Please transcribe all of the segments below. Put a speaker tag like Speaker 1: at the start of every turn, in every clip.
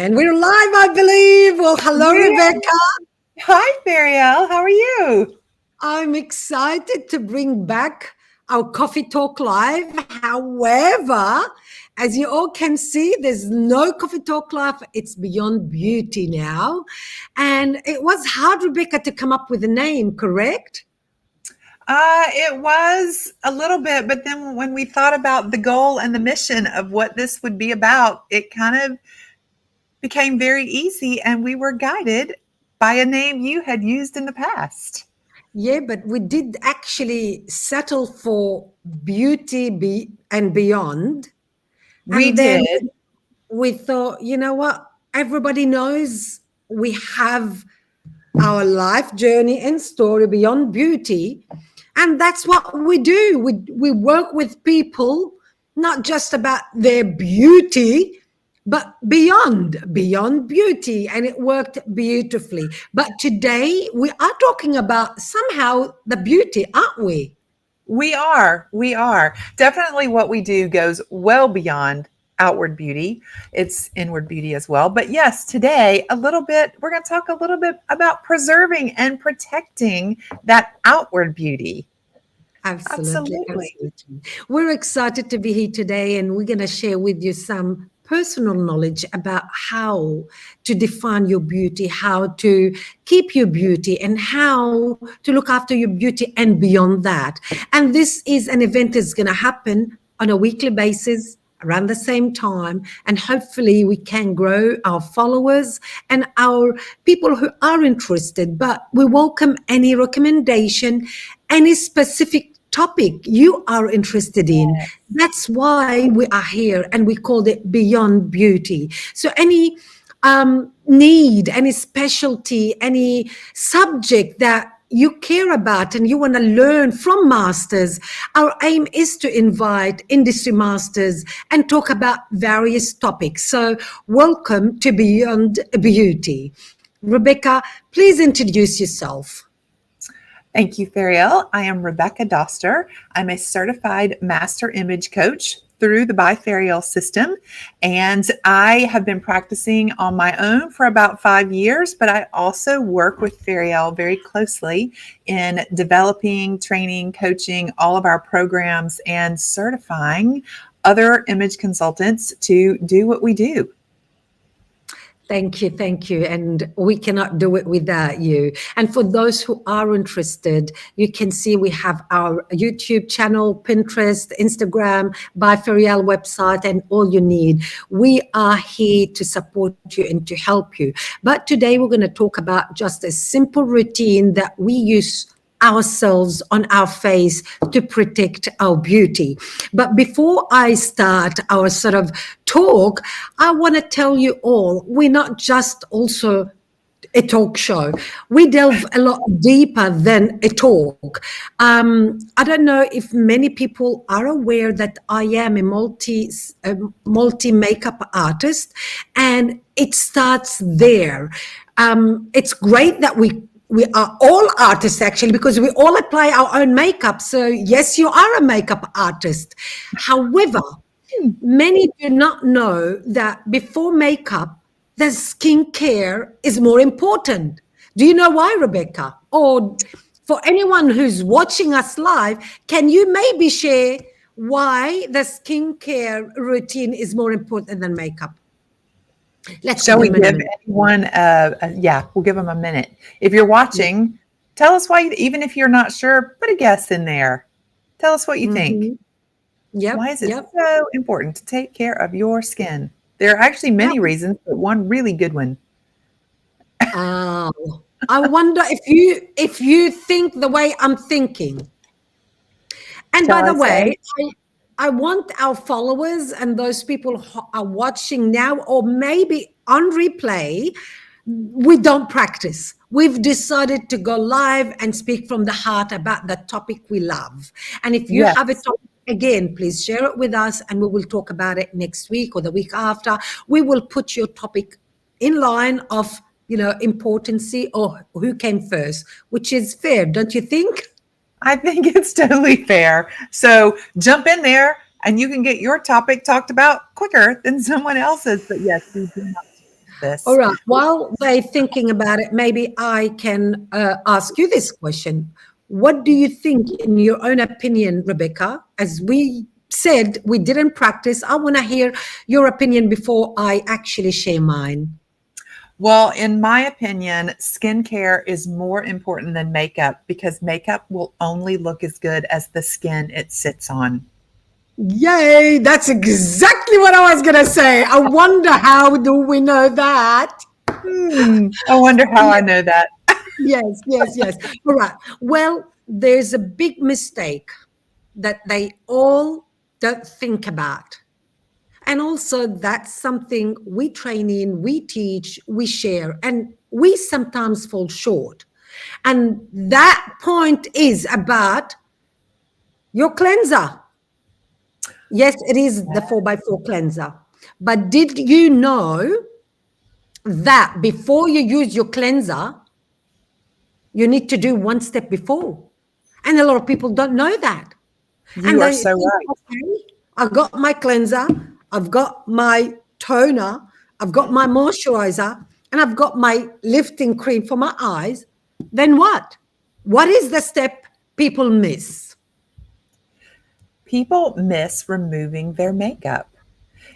Speaker 1: And we're live, I believe. Well, hello,
Speaker 2: Yeah.
Speaker 1: Rebecca.
Speaker 2: Hi, Fariel. How are you?
Speaker 1: I'm excited to bring back our Coffee Talk Live. However, as you all can see, there's no Coffee Talk Live. It's Beyond Beauty now. And it was hard, Rebecca, to come up with a name, correct?
Speaker 2: It was a little bit, but then when we thought about the goal and the mission of what this would be about, it kind of became very easy, and we were guided by a name you had used in the past.
Speaker 1: Yeah, but we did actually settle for and beyond.
Speaker 2: We
Speaker 1: And then
Speaker 2: did.
Speaker 1: we thought, you know what? Everybody knows we have our life journey and story beyond beauty. And that's what we do. We work with people, not just about their beauty, but beyond beauty. And it worked beautifully. But today we are talking about somehow the beauty, aren't we?
Speaker 2: We are. We are. Definitely what we do goes well beyond outward beauty. It's inward beauty as well. But yes, today we're going to talk a little bit about preserving and protecting that outward beauty.
Speaker 1: Absolutely,
Speaker 2: Absolutely.
Speaker 1: absolutely. We're excited to be here today, and we're going to share with you some personal knowledge about how to define your beauty, how to keep your beauty, and how to look after your beauty and beyond that. And this is an event that's going to happen on a weekly basis around the same time, and hopefully we can grow our followers and our people who are interested. But we welcome any recommendation, any specific topic you are interested in. That's why we are here, and we called it Beyond Beauty. So any need, any specialty, any subject that you care about and you want to learn from masters, our aim is to invite industry masters and talk about various topics. So welcome to Beyond Beauty. Rebecca, please introduce yourself.
Speaker 2: Thank you, Fariel. I am Rebecca Doster. I'm a certified master image coach through the By Fariel system. And I have been practicing on my own for about 5 years, but I also work with Fariel very closely in developing, training, coaching all of our programs and certifying other image consultants to do what we do.
Speaker 1: Thank you, thank you. And we cannot do it without you. And for those who are interested, you can see we have our YouTube channel, Pinterest, Instagram, By Fariel website, and all you need. We are here to support you and to help you. But today we're going to talk about just a simple routine that we use ourselves on our face to protect our beauty. But before I start our sort of talk, I want to tell you all, we're not just also a talk show. We delve a lot deeper than a talk. I don't know if many people are aware that I am a multi makeup artist, and it starts there. It's great that we are all artists actually, because we all apply our own makeup. So yes, you are a makeup artist. However, many do not know that before makeup, the skincare is more important. Do you know why, Rebecca? Or for anyone who's watching us live, can you maybe share why the skincare routine is more important than makeup?
Speaker 2: Shall we give anyone we'll give them a minute. If you're watching, tell us why, even if you're not sure, put a guess in there. Tell us what you think.
Speaker 1: Yep.
Speaker 2: Why is it so important to take care of your skin? There are actually many reasons, but one really good one.
Speaker 1: I wonder if you think the way I'm thinking. And by the way, I want our followers and those people who are watching now, or maybe on replay, we don't practice. We've decided to go live and speak from the heart about the topic we love. And if you have a topic, again, please share it with us, and we will talk about it next week or the week after. We will put your topic in line of, importancy or who came first, which is fair, don't you think?
Speaker 2: I think it's totally fair. So jump in there and you can get your topic talked about quicker than someone else's. But yes, we do not this.
Speaker 1: All right. While they're thinking about it, maybe I can ask you this question. What do you think, in your own opinion, Rebecca? As we said, we didn't practice. I want to hear your opinion before I actually share mine.
Speaker 2: Well, in my opinion, skincare is more important than makeup because makeup will only look as good as the skin it sits on.
Speaker 1: Yay! That's exactly what I was going to say. I wonder, how do we know that?
Speaker 2: I wonder how I know that.
Speaker 1: Yes, yes, yes. All right. Well, there's a big mistake that they all don't think about. And also, that's something we train in, we teach, we share, and we sometimes fall short. And that point is about your cleanser. Yes, it is the 4x4 cleanser. But did you know that before you use your cleanser, you need to do one step before? And a lot of people don't know that. And
Speaker 2: You are
Speaker 1: they
Speaker 2: so
Speaker 1: think,
Speaker 2: right.
Speaker 1: okay, I've got my cleanser, I've got my toner, I've got my moisturizer, and I've got my lifting cream for my eyes. Then what? What is the step people miss?
Speaker 2: People miss removing their makeup.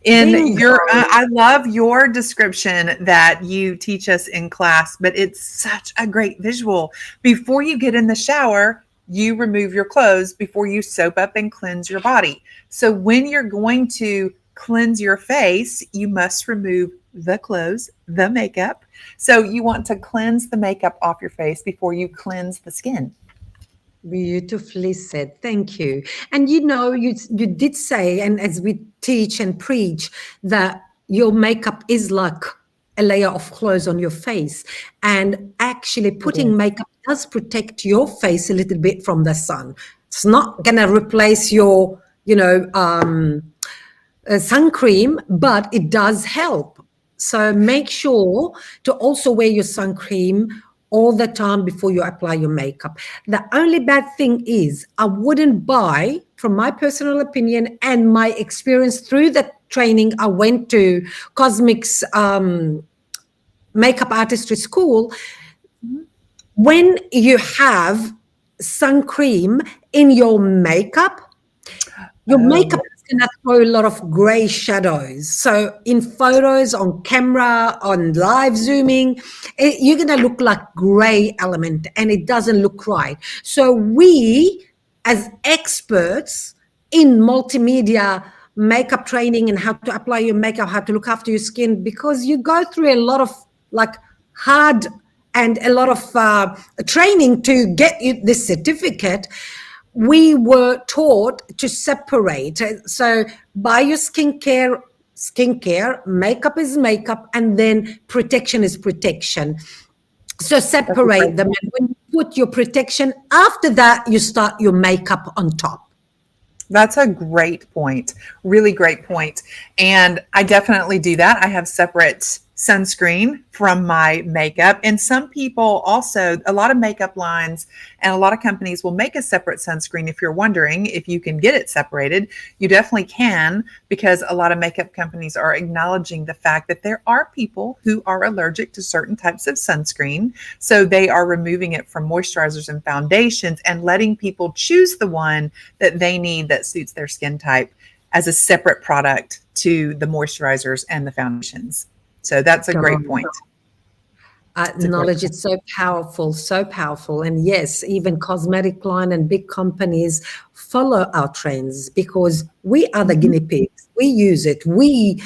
Speaker 2: In
Speaker 1: Bingo.
Speaker 2: your, I love your description that you teach us in class, but it's such a great visual. Before you get in the shower, you remove your clothes before you soap up and cleanse your body. So when you're going to cleanse your face, you must remove the clothes, the makeup. So you want to cleanse the makeup off your face before you cleanse the skin.
Speaker 1: Beautifully said. Thank you. And you did say, and as we teach and preach, that your makeup is like a layer of clothes on your face. And actually putting makeup does protect your face a little bit from the sun. It's not going to replace your, sun cream, but it does help. So make sure to also wear your sun cream all the time before you apply your makeup. The only bad thing is I wouldn't buy, from my personal opinion and my experience through the training I went to, Cosmics Makeup Artistry School, when you have sun cream in your makeup
Speaker 2: Oh,
Speaker 1: is going to throw a lot of gray shadows. So in photos, on camera, on live zooming, you're going to look like gray element and it doesn't look right. So we, as experts in multimedia makeup training and how to apply your makeup, how to look after your skin, because you go through a lot of like hard and a lot of training to get you this certificate, we were taught to separate. So buy your skincare, makeup is makeup, and then protection is protection. So
Speaker 2: that's a great
Speaker 1: separate them. And when you put your protection, after that, you start your makeup on top.
Speaker 2: That's a great point. Really great point. And I definitely do that. I have separate sunscreen from my makeup. And some people also, a lot of makeup lines and a lot of companies will make a separate sunscreen. If you're wondering if you can get it separated, you definitely can, because a lot of makeup companies are acknowledging the fact that there are people who are allergic to certain types of sunscreen. So they are removing it from moisturizers and foundations and letting people choose the one that they need that suits their skin type as a separate product to the moisturizers and the foundations. So that's a great point.
Speaker 1: Knowledge is so powerful, so powerful. And yes, even cosmetic line and big companies follow our trends because we are the guinea pigs. We use it. We,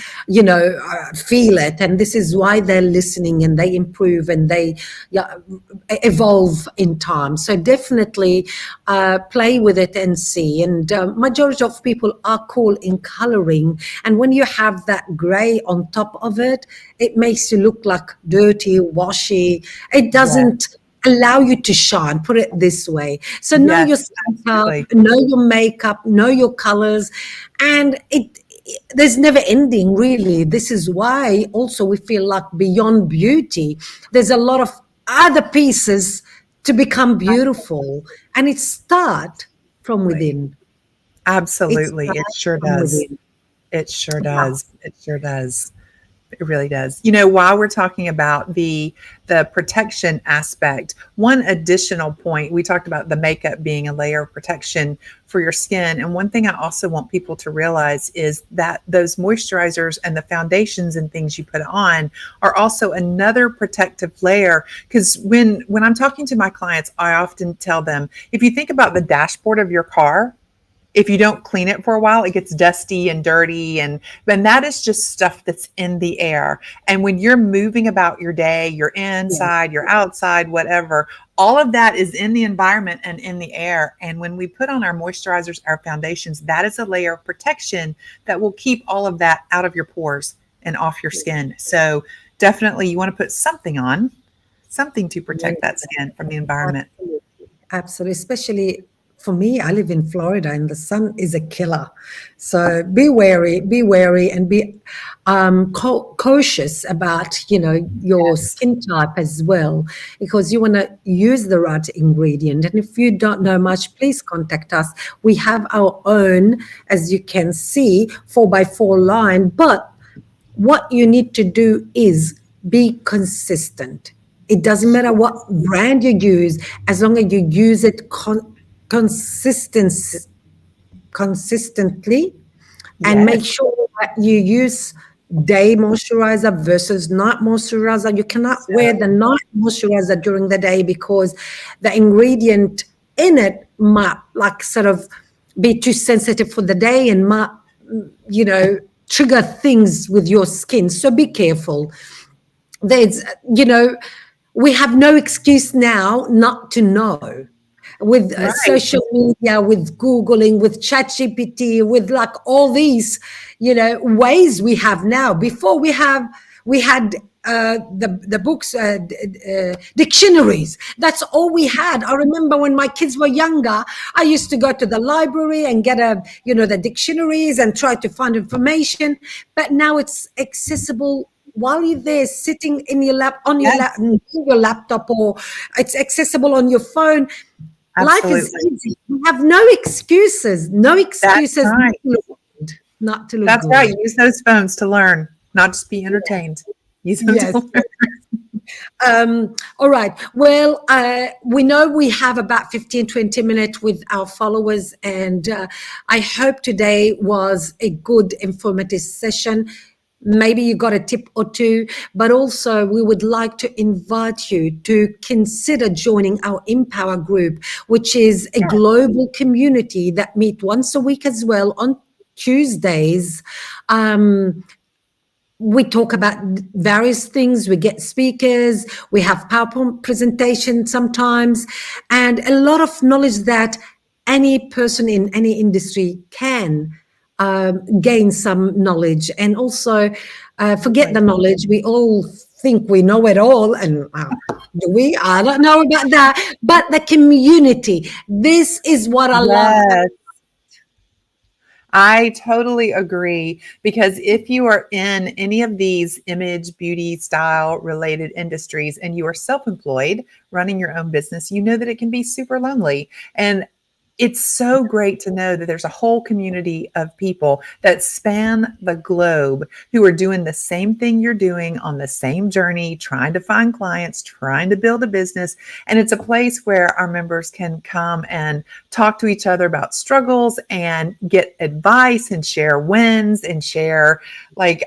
Speaker 1: feel it. And this is why they're listening and they improve and they evolve in time. So definitely play with it and see. And majority of people are cool in coloring. And when you have that gray on top of it, it makes you look like dirty, washy. It doesn't allow you to shine, put it this way. So know your skin type, know your makeup, know your colors, and there's never ending, really. This is why also we feel like beyond beauty, there's a lot of other pieces to become beautiful, and it starts from within.
Speaker 2: Absolutely. It
Speaker 1: starts
Speaker 2: sure
Speaker 1: from
Speaker 2: does.
Speaker 1: within.
Speaker 2: It sure
Speaker 1: Yeah.
Speaker 2: does. It sure does. It really does. You know, while we're talking about the protection aspect, one additional point, we talked about the makeup being a layer of protection for your skin. And one thing I also want people to realize is that those moisturizers and the foundations and things you put on are also another protective layer. Because when I'm talking to my clients, I often tell them, if you think about the dashboard of your car, if you don't clean it for a while, it gets dusty and dirty. And then that is just stuff that's in the air. And when you're moving about your day, you're inside, you're outside, whatever, all of that is in the environment and in the air. And when we put on our moisturizers, our foundations, that is a layer of protection that will keep all of that out of your pores and off your skin. So definitely you want to put something on, something to protect that skin from the environment.
Speaker 1: Absolutely. Absolutely. Especially for me, I live in Florida and the sun is a killer. So be wary, and be cautious about, your skin type as well, because you want to use the right ingredient. And if you don't know much, please contact us. We have our own, as you can see, 4x4 line. But what you need to do is be consistent. It doesn't matter what brand you use, as long as you use it consistently, and make sure that you use day moisturizer versus night moisturizer. You cannot wear the night moisturizer during the day because the ingredient in it might sort of be too sensitive for the day and might, trigger things with your skin. So be careful. There's, we have no excuse now not to know. With social media, with Googling, with ChatGPT, with all these, ways we have now. Before we had the books, dictionaries. That's all we had. I remember when my kids were younger, I used to go to the library and get the dictionaries and try to find information. But now it's accessible while you're there, sitting in your your laptop, or it's accessible on your phone.
Speaker 2: Absolutely.
Speaker 1: Life is easy. We have no excuses.
Speaker 2: That's right.
Speaker 1: Not to look
Speaker 2: That's
Speaker 1: good.
Speaker 2: right. Use those phones to learn, not just be entertained. Use them to learn.
Speaker 1: All right. Well, we know we have about 15, 20 minutes with our followers, and I hope today was a good, informative session. Maybe you got a tip or two, but also we would like to invite you to consider joining our Empower group, which is a global community that meet once a week as well on Tuesdays. We talk about various things. We get speakers. We have PowerPoint presentations sometimes, and a lot of knowledge that any person in any industry can gain some knowledge. And also forget the knowledge. We all think we know it all, and do we? I don't know about that. But the community, this is what I love.
Speaker 2: I totally agree, because if you are in any of these image, beauty, style related industries and you are self-employed running your own business, you know that it can be super lonely. And it's so great to know that there's a whole community of people that span the globe who are doing the same thing you're doing, on the same journey, trying to find clients, trying to build a business. And it's a place where our members can come and talk to each other about struggles and get advice and share wins and share,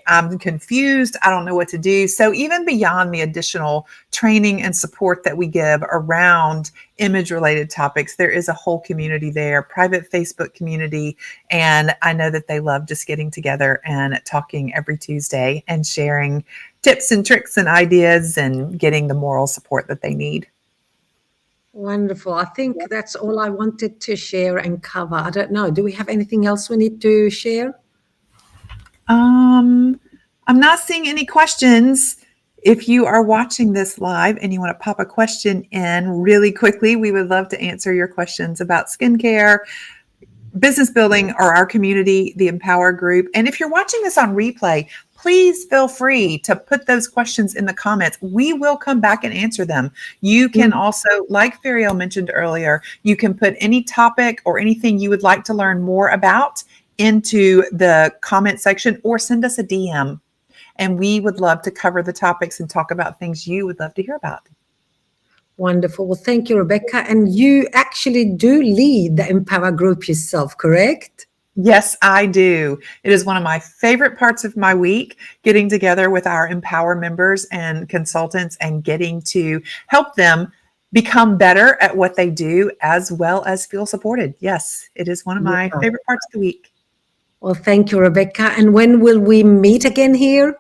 Speaker 2: I'm confused, I don't know what to do. So even beyond the additional training and support that we give around image related topics, there is a whole community there, private Facebook community. And I know that they love just getting together and talking every Tuesday and sharing tips and tricks and ideas and getting the moral support that they need.
Speaker 1: Wonderful. I think that's all I wanted to share and cover. I don't know. Do we have anything else we need to share?
Speaker 2: I'm not seeing any questions. If you are watching this live and you want to pop a question in really quickly, we would love to answer your questions about skincare, business building, or our community, the Empower group. And if you're watching this on replay, please feel free to put those questions in the comments. We will come back and answer them. You can also, like Fariel mentioned earlier, you can put any topic or anything you would like to learn more about into the comment section, or send us a DM. and we would love to cover the topics and talk about things you would love to hear about.
Speaker 1: Wonderful. Well, thank you, Rebecca. And you actually do lead the Empower group yourself, correct?
Speaker 2: Yes, I do. It is one of my favorite parts of my week, getting together with our Empower members and consultants and getting to help them become better at what they do as well as feel supported. Yes, it is one of my favorite parts of the week.
Speaker 1: Well, thank you, Rebecca. And when will we meet again here?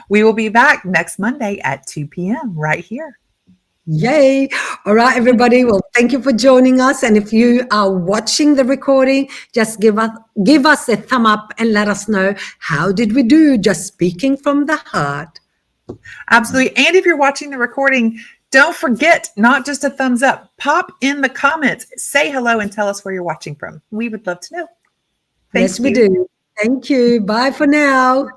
Speaker 2: We will be back next Monday at 2 p.m. right here.
Speaker 1: Yay. All right, everybody. Well, thank you for joining us. And if you are watching the recording, just give us a thumb up and let us know, how did we do? Just speaking from the heart.
Speaker 2: Absolutely. And if you're watching the recording, don't forget, not just a thumbs up, pop in the comments, say hello, and tell us where you're watching from. We would love to know.
Speaker 1: Yes, we do. Thank you. Bye for now.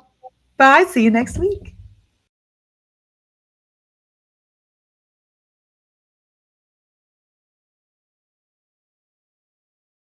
Speaker 2: Bye. See you next week.